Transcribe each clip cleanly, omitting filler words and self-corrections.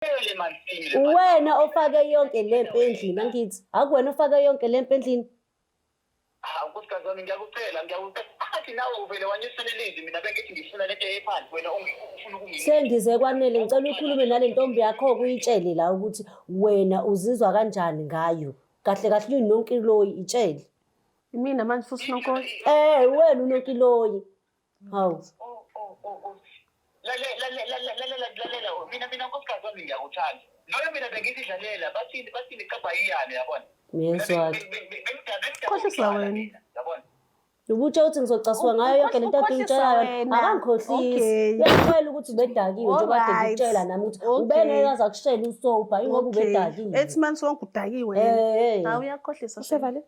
Wena ofake yonke le mpi endlini angithi. Akuwena ofake yonke le mpi endlini. Nkosikazi wami ngiyakucela athi nawe uvele wanyeselelezi mina bengithi ngifuna lento ephansi wena ufuna ukungiyisa. Sendize kwanele ngicela ukhulume nale ntombi yakho uyitshele la ukuthi wena uzizwa kanjani ngayo. Kahle kahle uyinonkiloyi itshele. Mina manje futhi nonkoyi. Wena unonkiloyi. Hawu. Lalela mina nkosikazi wami ngiyakuthanda. Noma mina bengithi dlalela bathini qaba iyane yabona. Ngiyezwa. Khohlisa wena. Yabona. Ubutsho uthi ngizocasuka ngayo yonke lento engitshelayo. Akangikhohlisi. Uyatshela ukuthi ubedakiwe njengoba kade ngitshela nami ukuthi ubengekaza kushela usopa ingoba ubedakiwe. Ethi manje sonke udakiwe yena. Hawu uyakhohlisa. Usevale.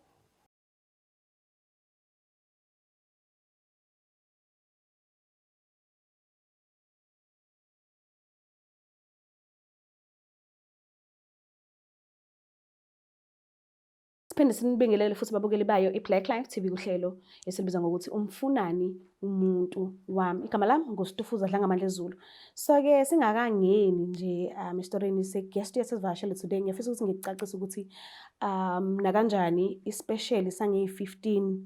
Siphinde sinibingelele futhi babukeli bayo iBlack Life TV kuhlelo esilibiza ngokuthi umfunani umuntu wami. Igama lami nguStufuza Dlangamandla Zulu. So-ke singakangeni nje esitorini se-guest yethu esivakashele today ngiyafisa ukuthi ngikucacise ukuthi nakanjani ispecial sange-15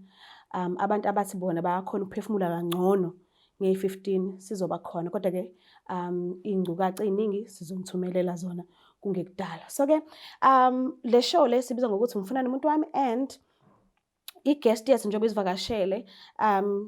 abantu abathi bona bayakhona ukuphefumula kangcono nge-15 sizoba khona kodwa-ke iy'ngcukaca ey'ningi sizomthumelela zona kungekudala. So-ke le show le sibiza ngokuthi umfunani umuntu wami and i-guest yethu njengoba isivakashele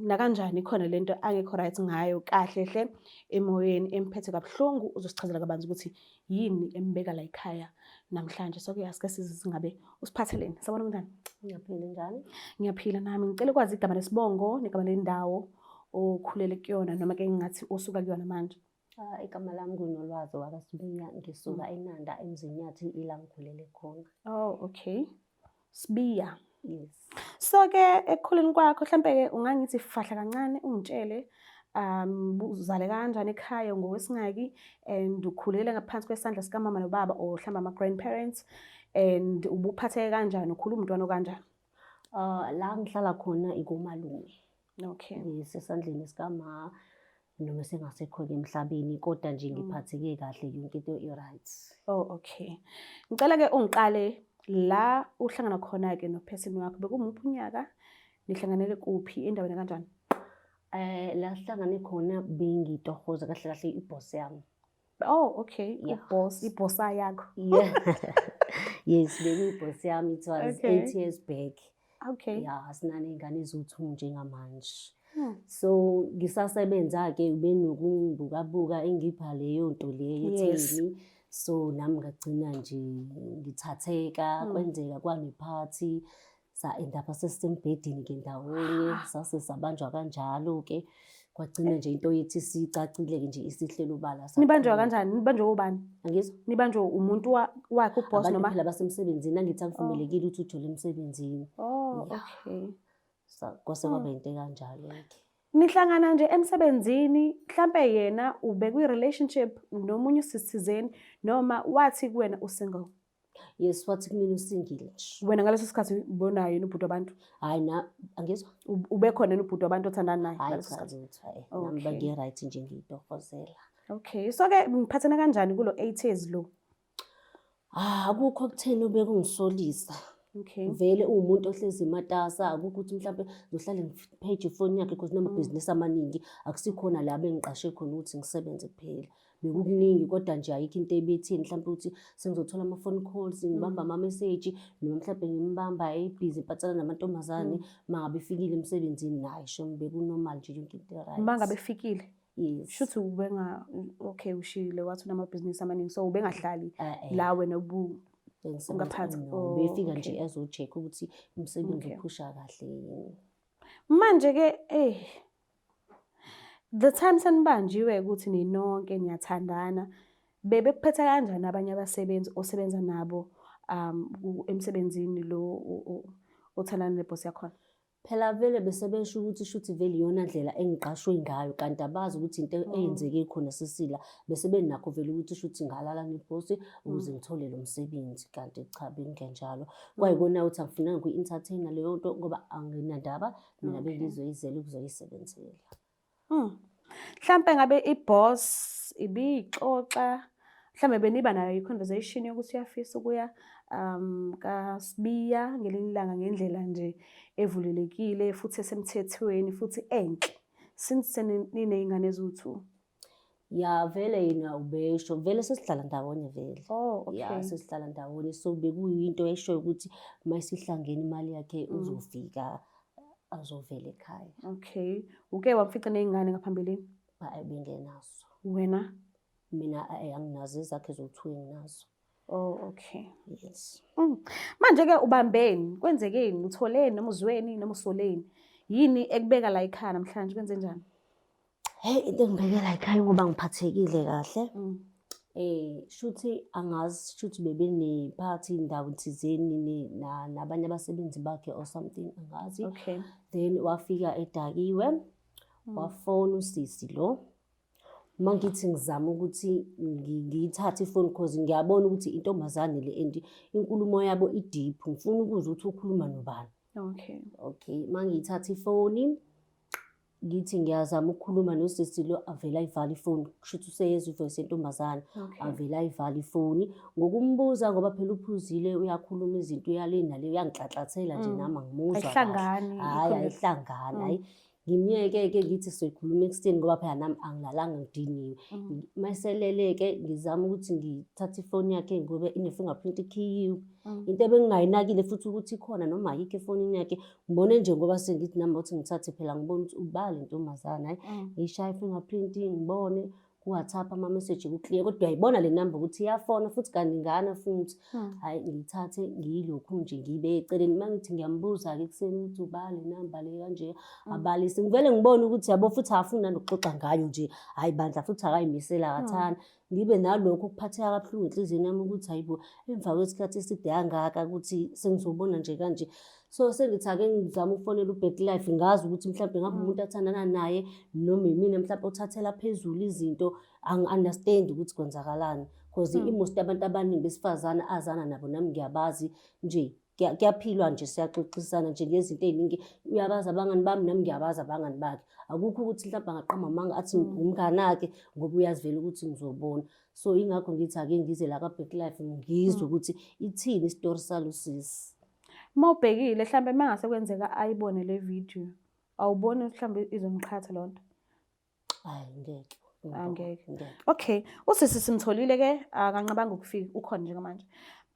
nakanjani khona lento angekho right ngayo kahle hle emoyeni emphethe kabuhlungu uzosichazela kabanzi ukuthi yini embeka la ekhaya namhlanje. So-ke asike singabe usiphatheleni. Sabona kunjani? Ngiyaphila njani? Ngiyaphila nami. Ngicela ukwazi igama lesibongo negama lendawo okhulele kuyona noma ke ngingathi osuka kuyona manje. Igama lami kunolwazi wakwaSibiya ngisuka eNanda emzini yathi ila ngikhulele khona. Oh okay. Sibiya. Yes. So-ke ekukhuleni kwakho mhlampe-ke ungangithi fahla kancane ungitshele uzale kanjani ekhaya ngokwesingaki and ukhulele ngaphansi kwesandla sikamama nobaba or mhlawumbe ama-grandparents and ubuphatheke kanjani ukhula umntwana kanjani? La ngihlala khona ikomalume. Okay. Sesandleni sikama noma sengasekho-ke emhlabeni kodwa nje ngiphatheke kahle yonke into i-right. Oh okay. Ngicela-ke ungiqale la uhlangana khona-ke nophesini wakho bekumuphi unyaka nihlanganele kuphi endaweni kanjani? La sihlangane khona bengitohoza kahle kahle ibhosi yami. Oh okay. Ibhosa yakho. Yeah. Yes, bekuyibhosi yami. It was 8 years back. Okay. Yeah, sinaney'ngane eziwu-2 njengamanje. So ngisasebenza-ke benokungibukabuka engipha leyo nto leyo etheni. So nami ngagcina nje ngithatheka kwenzeka kwanephathi sa-endapha sesisembhedeni-ke ndawonye sase sabanjwa kanjalo-ke kwagcina nje into yethu isicacile-ke nje isihlelo ubala. Nibanjwa kanjani? Nibanjwa ubani? Angizwa? Nibanjwa umuntu wakhe uboss noma? Abantu phela basemsebenzini angithi akuvumelekile ukuthi uthole emsebenzini. Oh okay. Kwase kwaba into kanjalo-ke. Nihlangana nje emsebenzini mhlampe yena ube kwi-relationship nomunye usisizeni noma wathi kuwena usingle? Yes, wathi kumina usingile nje. Wena ngaleso sikhathi ubonayo yini ubhuti wabantu? Hayi angizwa? Ube khona yini ubhuti wabantu othandana naye? Hayi cha nami bangi-right nje ngiyitohozela. Okay, so-ke ngiphathene kanjani kulo 8 years lo? Akukho okutheni obekungisolisa. Okay. Vele uwumuntu ohlezi matasa akukho ukuthi mhlawumbe ngizohlale ngipage ifoni yakhe because namabhizinisi amaningi akusikhona la bengiqashe khona ukuthi ngisebenze kuphela. Bekukuningi kodwa nje ayikho into ebethini mhlawumbe ukuthi sengizothola ama-phone calls ngibamba ama-message noma mhlawumbe ngimubamba ebhizi iphathana namantombazane mangabe efikile emsebenzini naye shomi bekunormal nje yonke into right. Mangabe efikile? Yes. Shuthi okay ushile wathi unamabhizinisi amaningi so ubengahlali la wena ungaphathi befika nje ezo-check ukuthi umsebenzi uphusha kahle yini. Manje-ke the time senibanjiwe ukuthi ninonke niyathandana bebekuphetha kanjani abanye abasebenzi osebenza nabo emsebenzini lo othandana nebhosi yakhona? Phela vele besebesho ukuthi shuthi vele iyona ndlela engiqashwe ngayo kanti abazi ukuthi into eyenzeke khona sisila bese benakho vele ukuthi shuthi ngalala nebhosi ukuze ngithole lo msebenzi kanti cha bengenjalo. Kwayibona ukuthi akufunanga ku-entertainer leyo nto ngoba anginandaba mina bengizoyizela ukuzoyisebenzela. Mhlampe ngabe i-boss ibixoxa Mhlambe beniba nayo i-conversation yokuthi uyafisa ukuya kaSibiya ngelinye ilanga ngendlela nje evulelekile futhi esemthethweni futhi enhle. Since niney'ngane eziwu-2. Ya vele yena ubesho vele sesihlala ndawonye vele. Oh, okay. Ya sesihlala ndawonye so bekuyinto eshoyo ukuthi mayisihlangene imali yakhe uzofika azovela ekhaya. Okay. Uke wamfica ney'ngane ngaphambilini? Hayi bengenazo. Wena? Mina anginazo ezakhe ezo-2 enginazo. Oh, okay. Yes. Manje-ke ubambeni, kwenzekeni, utholeni noma uzweni noma usoleni? Yini ekubeka la ekhaya namhlanje kwenze njani? Hey, into engibekela ekhaya ngoba ngiphathekile kahle. Shuthi angazi shuthi bebenephathi indawo thizeni nabanye abasebenzi bakhe or something angazi. Okay. Then wafika edakiwe, wafona usisi lo. Uma ngithi ngizama ukuthi ngiyithathe ifoni cause ngiyabona ukuthi intombazane le and inkulumo yabo i-deep. Ngifuna ukuzwa ukuthi ukhuluma nobani. Okay. Okay, uma ngiyithatha ifoni ngithi ngiyazama ukukhuluma nosisi lo avela ayivala ifoni. Kushuthi useyezwa ivoice yentombazane avela ayivala ifoni. Ngokumbuza ngoba phela uphuzile uyakhuluma izinto uyale nale uyangihlahlathela nje nami angimuzwa. Ayihlangani. Hayi ayihlangani. Hayi ngimiyeke-ke ngithi soyikhuluma ekuseni ngoba phela nami angilalanga ngidiniwe. Mayiselele-ke ngizama ukuthi ngithathe ifoni yakhe ngoba ine-fingerprint ikhiyiwe. Into ebengingayinakile futhi ukuthi ikhona noma ayikho efonini yakhe. Ngibone nje ngoba sengithi nami ukuthi ngithathe phela ngibone ukuthi ubala le ntombazane. Hayi ngishaya i-fingerprint ngibone ku-WhatsApp ama-message ku-clear kodwa uyayibona le number ukuthi iyafona futhi kaningana futhi. Hayi ngiyithathe ngiyilokhu nje ngiyibeke eceleni. Uma ngithi ngiyambuza-ke ekuseni ukuthi ubala le number le kanje abalise. Ngivele ngibone ukuthi yabo futhi afuni nanokuxoxa ngayo nje. Hayi bandla futhi akayimisela kathana. Ngibe nalokho ukuphatheka kabuhlungu enhliziyweni yami ukuthi hayibo emva kwesikhathi eside kangaka ukuthi sengizobona nje kanje. So sengithi ake ngizama ukufonela uBack Life ngazi ukuthi mhlawumbe ngabe umuntu athandana naye noma yimina mhlawumbe uthathela phezulu izinto angi-understand ukuthi kwenzakalani because most abantu abaningi besifazane azana nabo nami ngiyabazi nje kuyaphilwa nje siyaxoxisana nje ngezinto eziningi. Uyabaza abangani bami nami ngiyabaza abangani bakhe. Akukho ukuthi mhlawumbe angaqamba amanga athi umngane wakhe ngoba uyazi vele ukuthi ngizobona. So ingakho ngithi ake ngize la ka-Back Life ngizwe ukuthi ithini isitori salusisi. Uma ubhekile mhlambe mangase kwenzeka ayibone le video awuboni mhlambe izomqhatha lonto? Hayi Angeke. Okay, usisi simtholile-ke akanqabanga ukufika ukhona njengamanje.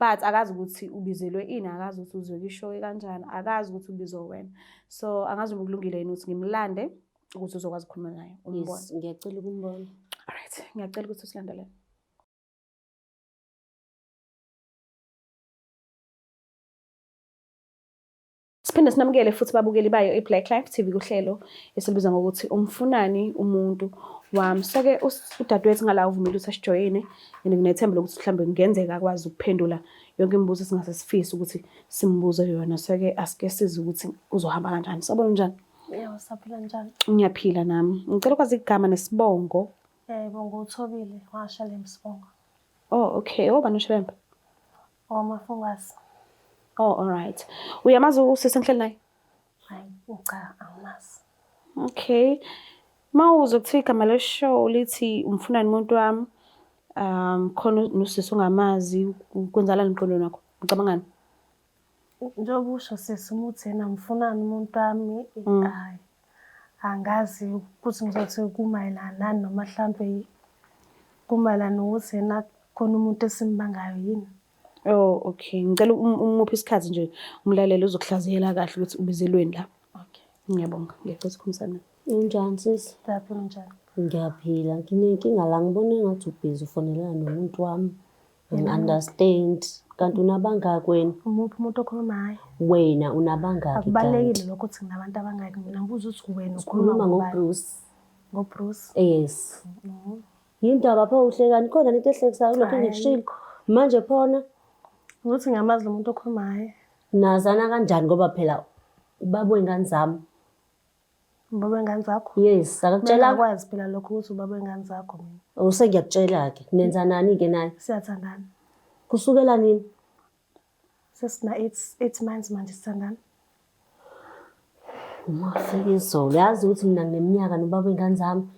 But akazi ukuthi ubizelwe ini, akazi ukuthi uzwe ishow kanjani, akazi ukuthi ubizwe wena. So angazi uma kulungile yini ukuthi ngimlande ukuthi uzokwazi ukukhuluma naye umbone. Yes, ngiyacela ukumbona. Alright, ngiyacela ukuthi usilandele. Siphinde sinamukele futhi babukeli bayo iBlack Life TV kuhlelo esilibiza ngokuthi umfunani umuntu wami. So-ke udadewethu ngala uvumile ukuthi asijoyine and nginethemba lokuthi mhlambe kungenzeka akwazi ukuphendula yonke imibuzo esingase sifise ukuthi simbuze yona. So-ke asike sizwe ukuthi uzohamba kanjani. Sabona njani? Yebo, saphila njani? Ngiyaphila nami. Ngicela ukwazi igama nesibongo. Bongo uThobile waShalem Sibongo. Oh, okay. Obani uShalembe? Mafungwasi. Oh, all right. Uyamazi usisi engihleli naye? Hayi, cha angamazi. Okay. Mawuzo kuthiwa igama le show lithi umfunani umuntu wami. Khona nosisi ongamazi kwenzala emqondweni wakho. Ngicabangani? Njengoba usho sisi umuthi yena mfunani umuntu wami. Hayi. Angazi ukuthi ngizothi kumayelana nani noma mhlambe kumayelana nokuthi yena khona umuntu esimbangayo yini. Oh, okay. Ngicela umuphi isikhathi nje umlaleli uzokuhlaziyela kahle ukuthi ubizelweni la. Okay. Ngiyabonga. Ngiyacela ukukhulumisana. Unjani sisi? Daphila njani? Ngiyaphila. Nginenkinga la ngibone ngathi ubhizi ufonelana nomuntu wami. Understand. Kanti unabangaki wena? Umuphi umuntu okhuluma hayi? Wena unabangaki? Akubalekile lokho ukuthi nginabantu abangaki. Mina ngibuza ukuthi wena ukhuluma ngoBruce. NgoBruce? Yes. Yindaba pho uhlekani khona into ehlekisayo lokho engikushilo. Manje phona ukuthi ngiyamazi lo muntu okhuluma hayi. Nazana kanjani ngoba phela ubaba wengane zami. Ubaba wengane zakho? Yes, akakutshela akwazi phela lokho ukuthi ubaba wengane zakho mina. Usengiyakutshela-ke nenza nani-ke naye? Siyathandana. Kusukela nini? Sesina 8 months manje sithandana. Umafika izolo yazi ukuthi mina ngineminyaka nobaba wengane zami.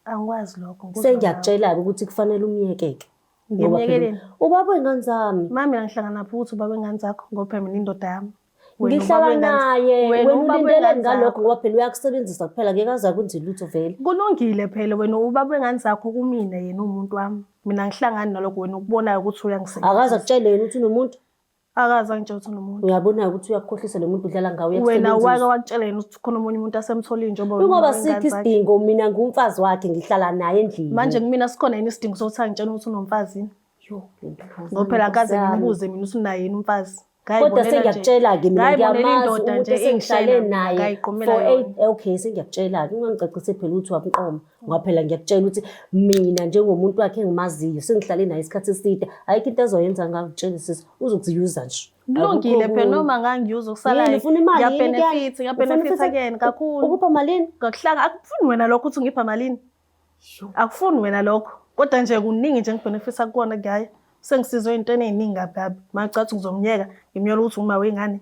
Angikwazi lokho. Sengiyakutshela-ke ukuthi kufanele umyekeke. Ngiyemyekeleni. Ubaba wengane zami. Mami ngihlangana napho ukuthi ubaba wengane zakho ngoba phela mina indoda yami. Ngihlala naye. Wena ubaba ulindele wengane ngalokho ngoba phela uyakusebenzisa kuphela ngeke aze akwenze lutho vele. Kulungile phela wena ubaba wengane zakho kumina yena umuntu wami. Mina ngihlangana nalokho wena ukubonayo ukuthi uyangisebenzisa. Akaze akutshele yena ukuthi unomuntu. Akaze angitshela ukuthi unomuntu. Uyabona ukuthi uyakukhohlisa lo muntu udlala ngawe Wena wake wakutshela yena ukuthi khona omunye umuntu asemtholile njengoba ngoba sikho isidingo mina ngumfazi wakhe ngihlala naye endlini. Manje kumina sikhona yini isidingo sokuthi angitshela ukuthi unomfazi? Yo, ngoba phela akaze ngibuze mina ukuthi unaye yini umfazi. Kodwa sengiyakutshela-ke mina ngiyamazi umuntu esengihlale naye okay sengiyakutshela-ke ungangicacise phela ukuthi wamqoma ngoba phela ngiyakutshela ukuthi mina njengomuntu wakhe engimaziyo sengihlale naye isikhathi eside ayikho into azoyenza ngakutshela uzokuziyuza nje. Kulungile phela noma ngangiyuza ukusalayo ngiyabenefitha kuyena kakhulu. Ukupha malini? Ngakuhlanga akufuni wena lokho ukuthi ngipha malini. Akufuni wena lokho kodwa nje kuningi nje ngibenefitha kuona ngaye. Sengisizwe into eziningi ngababi macathi ngizomnyeka ngimyola ukuthi uma wengane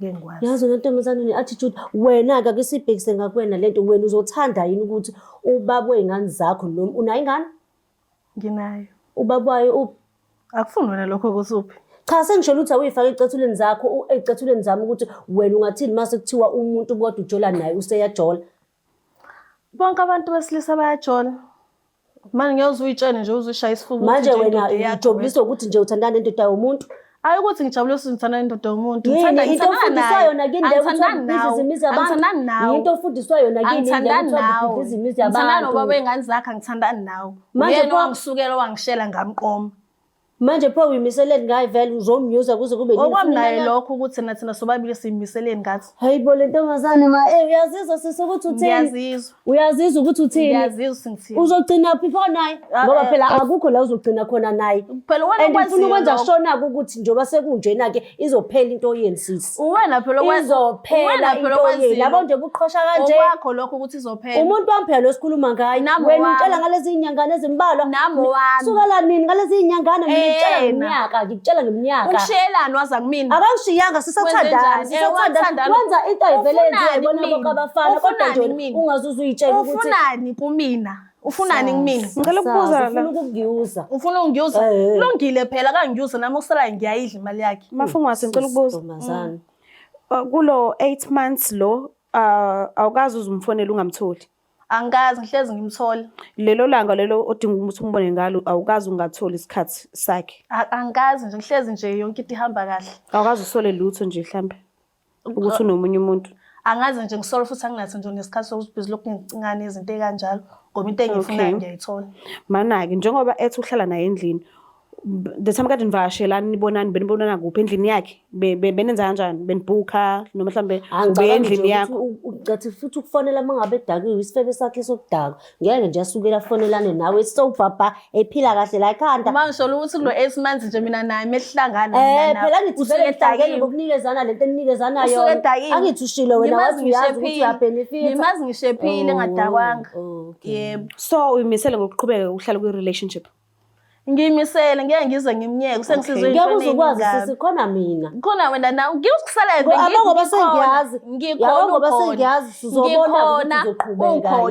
ngengikwazi. Yazi nontombazane ne-attitude wena-ke ake sibhekise ngakwena lento wena uzothanda yini ukuthi ubaba wengane zakho noma unayo ingane? Nginayo. Ubaba wayo akufuni wena lokho kusuphi? Cha sengisholo ukuthi awuyifaka ecathuleni zakho ecathuleni zami ukuthi wena ungathini mase kuthiwa umuntu kodwa ujola naye useyajola. Bonke abantu besilisa bayajola. Manje ngiyozwe uyitshene nje uzishaya isifuba manje wena ujobulisa ukuthi nje uthandana nendoda yomuntu. Hayi ukuthi ngijabulisa ngithanda indoda yomuntu. Ngithanda into ofundiswa yona kini ukuthi angithandani nawe. Into ofundiswa yona kini ukuthi imizi yabantu. Ngithanda noba wengane zakhe angithandani nawe. Manje wangisukela wangishela ngamqoma. Manje pho uyimiseleni ngayi vele uzomnyuza kuze kube yini? Okwamnaye lokho ukuthi nathina sobabili siyimiseleni ngathi. Hayibo le ntombazane uyazizwa sisukuthi uthini? Ngiyazizwa. Uyazizwa ukuthi uthini? Ngiyazizwa singithini. Uzogcina phi pho naye? Ngoba phela akukho la uzogcina khona naye. Phela wena ufuna ukwenza shona ukuthi njoba sekunjena ke izophela into oyensisi. Wena phela izophela into oyeni. Yabo nje buqhosha kanje. Okwakho lokho ukuthi izophela. Umuntu wami phela losikhuluma ngaye. Wena untshela ngalezi inyangana ezimbalwa. Nami wami. Sukela nini ngalezi inyangana ngitshela ngeminyaka ngikutshela ngeminyaka. Ushiyelani waza kumina? Akangishiyanga sisathandana. Wenza into ayivele yibona bonke abafana kodwa nje ungazuza uyitshela ukuthi ufunani kumina? Ufunani kumina? Ngicela ukubuza la. Ufuna ukungiyuza. Ufuna ungiyuza? Kulungile phela akangiyuza nami ukusalayo ngiyayidla imali yakhe. Mafungwase ngicela ukubuza. Kulo 8 months lo awukazi uzumfonela ungamtholi. Angikazi ngihlezi ngimthola. Lelo langa lelo odinga ukuthi umbone ngalo awukazi ungatholi isikhathi sakhe. Angikazi nje ngihlezi nje yonke into ihamba kahle. Awukazi usole lutho nje mhlambe ukuthi unomunye umuntu. Angazi nje ngisole futhi anginathi nje nesikhathi sokuthi busy lokhu ngicingana izinto ekanjalo ngoba into engiyifunayo ngiyayithola. Mana-ke njengoba ethi uhlala naye endlini the time kade nivakashelani nibonani benibonana kuphi endlini yakhe benenza kanjani benibhuka noma mhlambe ube endlini yakho ucathi futhi ukufonela mangabe edakiwe isifebe sakhe sokudaka ngeke nje asukela afonelane nawe sobhaba ephila kahle la ekhanda manje ngisho ukuthi kulo 8 months nje mina naye mehlangana mina nawe phela ngithi vele edakeni ngokunikezana lento enikezanayo angithi ushilo wena wathi uyazi ukuthi uyabenefit ngimazi ngishephile engadakwanga yebo so uyimisele ngokuqhubeka uhlala kwi relationship ngiyimisele ngeke ngize ngimnyeke sengisizwe into eningi ngiyakuzokwazi sisikhona mina khona wena nawe ngiyukusalayo ngoba sengiyazi ngoba sengiyazi sizobona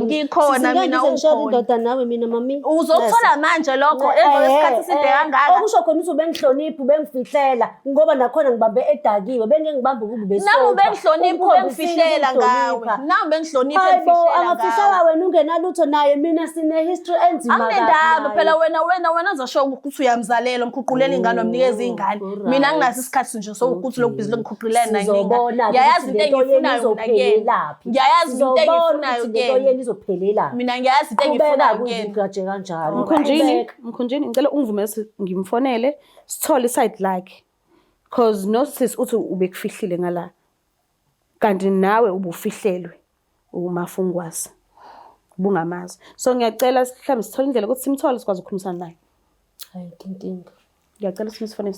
ngikhona mina ngishaya indoda nawe mina mami uzokuthola manje lokho esikhathi side kangaka okusho khona ukuthi ubengihloniphi ubengifihlela ngoba nakhona ngibambe edakiwe bengeke ngibambe ukuba beso nami ubengihloniphi ubengifihlela ngawe nami ubengihloniphi engifihlela ngawe angafihlela wena ungenalutho naye mina sine history enzima kakhulu angindaba phela wena azasho ukuthi uyamzalela umkhuqulela ingane omnikeza ingane mina nginathi isikhathi nje sokuthi lokhu busy lokukhuqulela naye ngiyayazi into engiyifunayo ngiyayazi into engiyifunayo yena izophelela mina ngiyayazi into engiyifunayo gaje kanjalo mkhunjini ngicela ungivumele ngimfonele sithole iside like because no sis uthi ubekufihlile ngala kanti nawe ubufihlelwe umafungwase bungamazi so ngiyacela mhlawumbe sithole indlela ukuthi simthole sikwazi ukukhulumisana naye hayi inkinga ngiyacela simfonele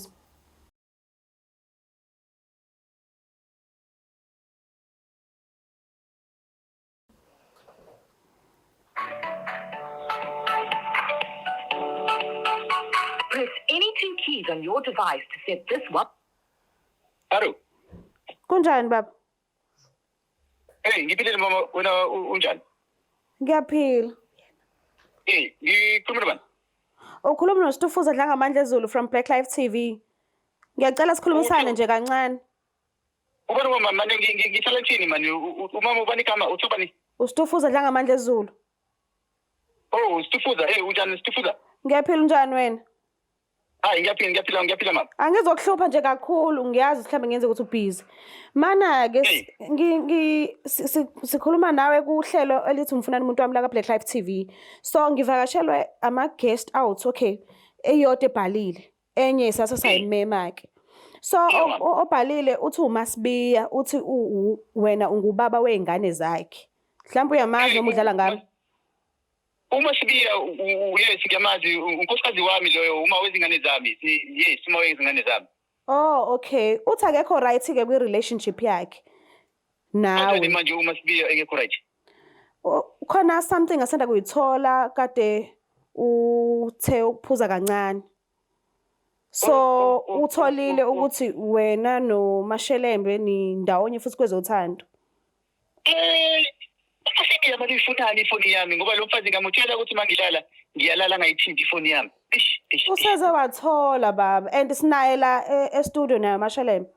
Press any 2 keys on your device to set this one. Aro. Kunjani baba? Hey, ngiphilile mama wena unjani? Ngiyaphila. Ngikhuluma bani? Ukhuluma noStufuza Dlangamandla Zulu from Black Life TV. Ngiyacela sikhulumisane nje kancane. Ubani mama manje ngithala thini manje umama ubani igama uthobani? uStufuza Dlangamandla Zulu. Oh Stufuza unjani Stufuza? Ngiyaphila njani wena? Hayi ngiyaphila mama. Angizokuhlupha nje kakhulu ngiyazi mhlawumbe ngenze ukuthi ubusy. Mana ke sikhuluma nawe kuhlelo elithi umfunani umuntu wami la ka Black Life TV. So ngivakashelwe ama guest out okay eyodwa ebhalile enye sasa sayimema ke. So obhalile uthi uMasibiya uthi wena ungubaba weingane zakhe. Mhlawumbe uyamazi noma udlala ngami. Sibiya yes ngiyamazi unkosikazi wami loyo uma wezingane zami yes uma wezingane zami. Oh okay uthi akekho right ke kwi relationship yakhe nawe. Kanjani manje Sibiya engekho right? Khona something asanda kuyithola kade uthe ukuphuza kancane. So utholile ukuthi wena noMashelembe ni ndawonye futhi kwezothando. Asibiya manje ifunani ifoni yami ngoba lo mfazi ngamutshela ukuthi mangilala ngiyalala ngayithinta ifoni yami. Useze wathola baba and sinaye la e-studio nayo Mashelembe.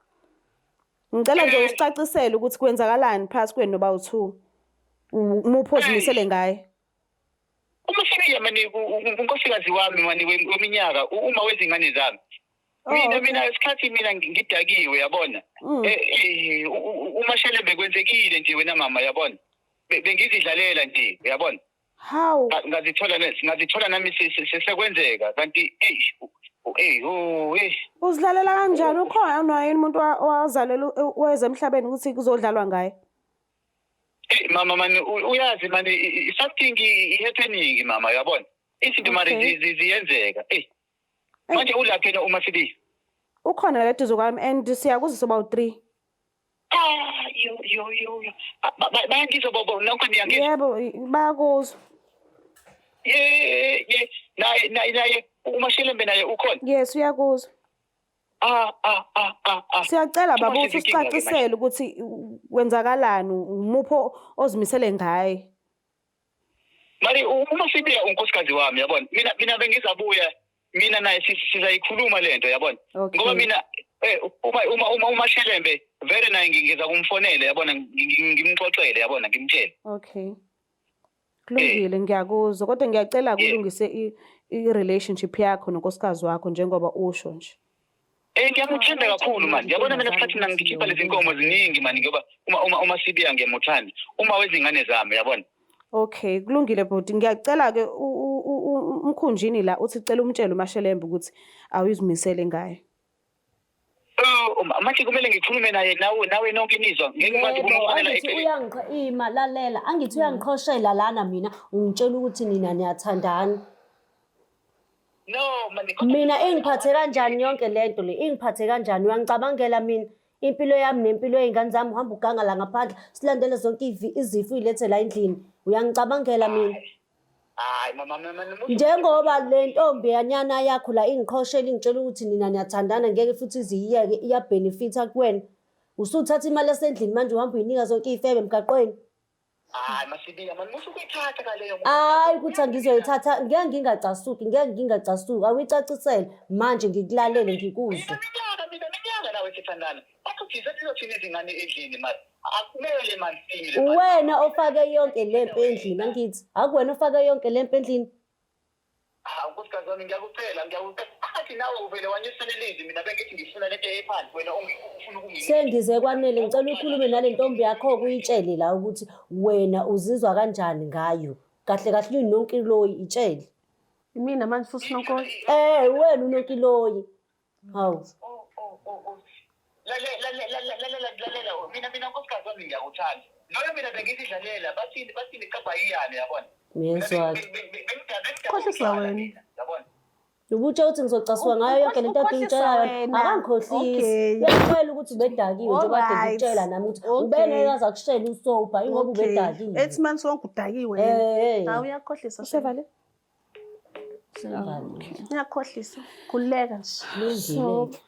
Ngicela nje usicacisele ukuthi kwenzakalani phakathi kwenu noba u2. Umupho zimisele ngaye. Sibiya manje unkosikazi wami manje weminyaka uma wezingane zami. Mina isikhathi mina ngidakiwe yabona. uMashelembe kwenzekile nje wena mama yabona. Bengizidlalela nje uyabona. How? Ngazithola nami sekwenzeka kanti uzidlalela kanjani ukhona naye umuntu owazalela wezemhlabeni ukuthi kuzodlalwa ngaye? Mama manje uyazi manje something ihappening mama uyabona. Izinto manje ziyenzeka. Manje ulapha yena uMasibiya. Ukhona la duzo kwami and siyakuza soba u3. Bayangizwa bobo nonke niyangizwa. Yebo bayakuzwa. Naye uMashelembe naye ukhona. Yes uyakuzwa. Siyacela baba ukuthi usicacisele ukuthi wenzakalani umupho ozimisele ngaye. Mali uMasibiya unkosikazi wami yabona. Mina bengizabuya mina naye sizayikhuluma lento yabona. Ngoba mina uma uMashelembe very naye ngiza kumfonela yabona ngimxoxele yabona ngimtshele. Okay. Kulungile ngiyakuzwa kodwa ngiyacela kulungise i-relationship yakho nonkosikazi wakho njengoba usho nje. Ngiyamuthanda kakhulu manje. Yabona mina isikhathi mina ngikhipha lezi nkomo ziningi manje ngoba uMasibiya ngiyamuthanda. Uma wezingane zami yabona. Okay, kulungile bhuti. Ngiyacela ke umkhunjini la uthi cela umtshele uMashelembe ukuthi awuyizimisele ngaye. Manje kumele ngikhulume naye nawe nonke inizwa ngeke ngathi kumfanele uyangiqima lalela angithi uyangiqhoshela lana mina ungitshela ukuthi nina niyathandana. No Mina engiphathe kanjani yonke lento le ingiphathe kanjani uyangicabangela mina impilo yami nempilo yeingane zami uhamba uganga la ngaphandle silandele zonke izifo ilethe la endlini uyangicabangela mina. Hayi mama njengoba le ntombi yanyana yakho la ingikhoshela ingitshela ukuthi nina niyathandana ngeke futhi iziyeke iyabenefita kuwena usuthatha imali esendlini manje uhamba uyinika zonke izifebe emgaqweni. Hayi Masibiya manje musu kuyithatha kaleyo. Hayi ukuthi angizoyithatha ngeke ngingacasuki awuyicacisele manje ngikulalele ngikuzwe. Mina nawe sithandana akuthi sizothina izingane endlini manje akumele manje. Wena ofake yonke lempe endlini angithi akuwena ofake yonke lempe endlini. Unkosikazi wami ngiyakucela athi nawe uvele wanyuselelezi mina bengithi ngifuna lento ephansi wena ungifuna ukungiyisa. Sengize kwanele ngicela ukhulume nale ntombi yakho kuyitshele la ukuthi wena uzizwa kanjani ngayo kahle kahle unonkiloyi itshele. Mina manje futhi nonkoyi. Wena unonkiloyi. Hawu. Lalela mina unkosikazi wami ngiyakuthanda. Loyo mina bengizidlalela bathi niqabhayiyane yabona. Ngiyezwa. Khohlisa wena. Yabona. Ubutshe uthi ngizocasuka ngayo yonke lento engiyitshelayo akangikhohlisi. Uyaqhela ukuthi ubedakiwe nje kade ngitshela nami ukuthi ubengekaza kushela usopa ingoba ubedakiwe. Ethi manje sonke udakiwe. Hawu uyakhohlisa Sevale. Uyakhohlisa. Khuleka nje. Lungile.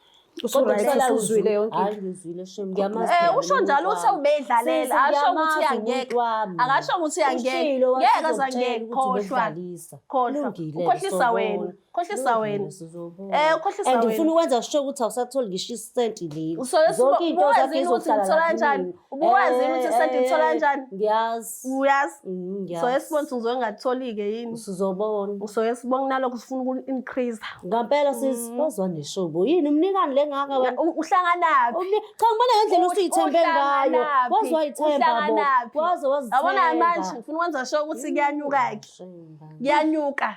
Usu-right, usuzwile yonke into. Hayi ngizwile shem ngiyamazi. Usho njalo uthe ubedlalela asho ukuthi uyangeke. Akasho ukuthi uyangeke. Ngeke azangeke khohlwa. Ukhohlisa wena. Ukhohlisa wena. Ukhohlisa wena. And ufuna ukwenza sure ukuthi awusatholi ngisho isenti le. Zonke into zakhe izothola kanjani? Ubuwazi ukuthi isenti ithola kanjani? Ngiyazi. Uyazi? So esibona uzoke ngatholi ke yini? Usuzobona. Usoyesibona nalokho sifuna uku-increase. Ngampela sizibazwa neshobo. Yini umnikani lengaka wena? Uhlanganaphi? Cha ngibona ngendlela usuyithembe ngayo. Wazwa ithemba bo. Waze wazithemba. Yabona manje ngifuna ukwenza sure ukuthi kuyanyuka ke. Kuyanyuka.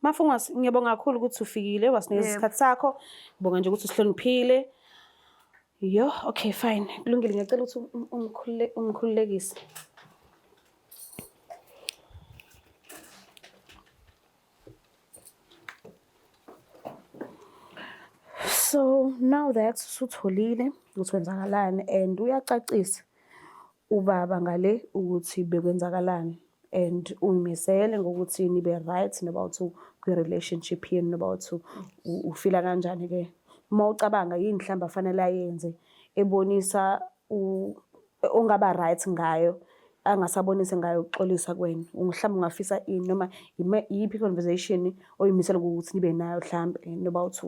Mafungwasi, ngiyabonga kakhulu ukuthi ufikile wasinikeza isikhathi sakho. Ngibonga nje ukuthi usihloniphile. Yo, okay fine. Kulungile ngiyacela ukuthi umkhululekise. So now that usutholile ukuthi kwenzakalani and uyacacisa ubaba ngale ukuthi bekwenzakalani and uyimisele ngokuthi nibe right about kwi-relationship yenu about ufila kanjani ke uma ucabanga yini mhlamba fanele ayenze ebonisa ongaba right ngayo angasabonise ngayo ukuxolisa kwenu mhlamba ungafisa ini noma yiphi conversation oyimisela ukuthi nibe nayo mhlamba about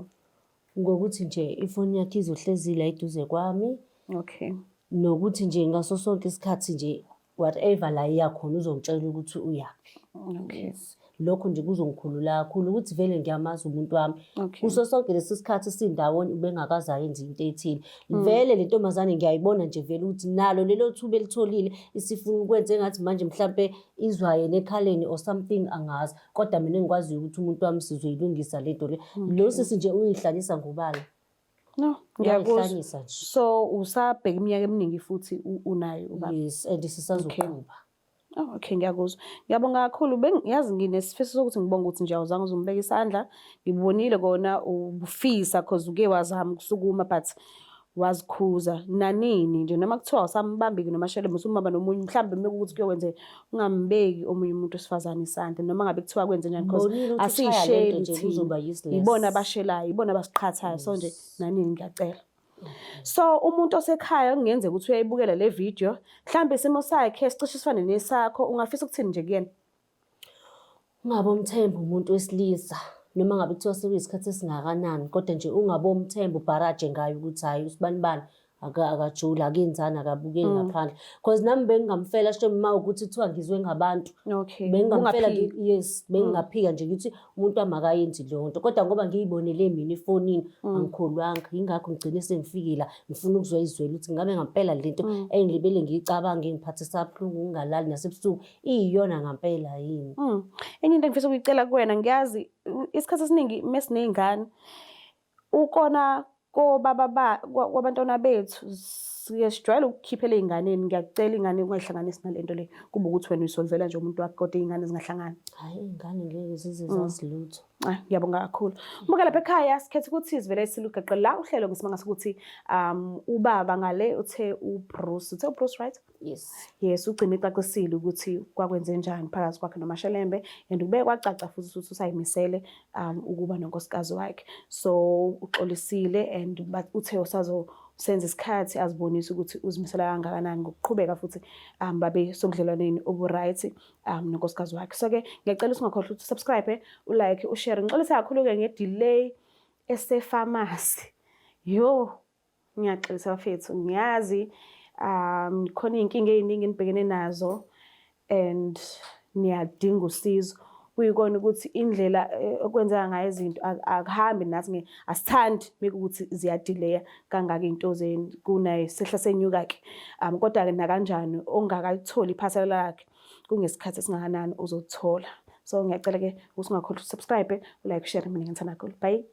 ngokuthi nje ifoni yakhe izohlezile eduze kwami. Okay. Nokuthi nje ngaso sonke isikhathi nje whatever la iyakhona uzongitshela ukuthi uyaphi. Okay. Lokho nje kuzongikhulula kakhulu ukuthi vele ngiyamazi umuntu wami. Kuso sonke lesikhathi sindawoni ubengakaza yenza into ethile. Vele le ntombazane ngiyayibona nje vele ukuthi nalo lelo thuba elitholile isifuna ukwenza engathi manje mhlambe izwa yena ekhaleni or something angazi. Kodwa mina ngikwazi ukuthi umuntu wami sizoyilungisa lento le. Lo sisi nje uyihlalisa ngobala. No, ngiyakuzwa. So usabheka iminyaka eminingi futhi unayo ubaba. Yes, and sisazokuba. Oh, okay, ngiyakuzwa. Ngiyabonga kakhulu. Bengiyazi nginesifiso sokuthi ngibonga ukuthi nje awuzange uzombeka isandla. Ngibonile kona ubufisa because uke wazama ukusukuma but wazikhuza nanini nje noma kuthiwa usambambeki nomasheleme usumaba nomunye mhlambe mekuthi kuyokwenze ungambeki omunye umuntu osifazana isandla noma ngabe kuthiwa kwenze njani because asisheli nje kuzoba useless. Ibona abashelayo, ibona abasiqhathayo so nje nanini ngiyacela. So umuntu osekhaya kungenze ukuthi uyayibukela le video mhlambe isimo sakhe sicishe sifane nesakho ungafisa ukuthini nje kuyena ungabomthemba umuntu wesilisa noma ngabe kuthiwa sekuyisikhathi esingakanani kodwa nje ungabomthemba ubharaje ngayo ukuthi hayi usibani akajula akenzana akabukeli ngaphandle because nami bengingamfela sho uma ukuthi kuthiwa ngizwe ngabantu bengingamfela yes bengingaphika nje ukuthi umuntu amakayenzi lonto kodwa ngoba ngiyibonele mina efonini angikholwanga ingakho ngigcine sengifikila ngifuna ukuzwa izwelo ukuthi ngabe ngampela lento engilibele ngiyicabange ngiphathisa kabuhlungu ngingalali nasebusuku iyona ngampela yini enye into engifisa ukuyicela kuwena ngiyazi isikhathi esiningi mesineyingane ukona kobaba kwabantwana bethu siyajwayela ukukhiphela einganeni ngiyakucela ingane ungayihlanganisi nalento le kuba ukuthi wena uyisolvela nje umuntu wakho kodwa ingane zingahlangani hayi ingane ngeke zizazi lutho ngiyabonga kakhulu uma lapha ekhaya sikhethe ukuthi sivele silugaqa la uhlelo ngesimanga sokuthi ubaba ngale uthe uBruce right yes ugcina ixaxisile ukuthi kwakwenze njani phakathi kwakhe noMashelembe and ube kwacaca futhi ukuthi usayimisele ukuba nonkosikazi wakhe so uxolisile and uthe usazo senze isikhathi azibonisa ukuthi uzimisela kangakanani ngokuqhubeka futhi babe sokudlelwaneni obu-right nonkosikazi wakhe so ke ngiyacela ungakhohlwa ukuthi subscribe ulike ushare ngixolisa kakhulu ke ngedelay esepharmacy yo ngiyaxolisa bafethu ngiyazi khona inkinga eziningi enibhekene nazo and niyadinga usizo kuyikona ukuthi indlela okwenzeka ngayo izinto akuhambi nathi asithandi mekuthi ziyadelay kangaka into zeni kunayo sehla senyuka ke kodwa ke nakanjani ongakayitholi iphasela lakhe kungesikhathi esingakanani uzothola so ngiyacela ke ukuthi ungakhohlwa subscribe like share mina ngithanda kakhulu bye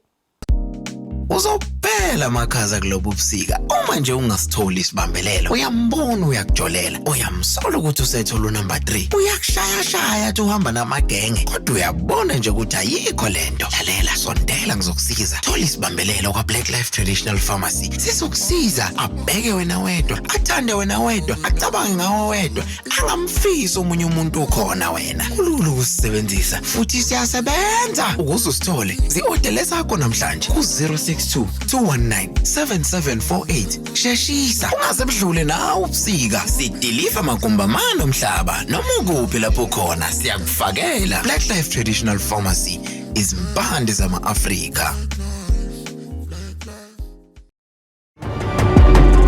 Uzophela makhaza kulobu busika uma nje ungasitholi isibambelelo uyambona uyakujolela uyamsola ukuthi usethola number 3 uyakushaya athi uhamba namagenge kodwa uyabona nje ukuthi ayikho lento lalela sondela ngizokusiza thola isibambelelo kwa Black Life Traditional Pharmacy sizokusiza abheke wena wedwa athande wena wedwa acabange ngawe wedwa angamfisi umunye umuntu ukhona wena kulula ukusebenzisa futhi siyasebenza ukuze usithole zi-order lesakho namhlanje ku 06 062-219-7748. Sheshisa ungaze budlule nawe ubusika. Sidiliva magumbamano omhlaba noma ukuphi lapho khona siyakufakela. Black Life Traditional Pharmacy izimpande zama-Afrika.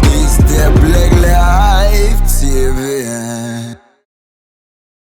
It's the Black Life TV.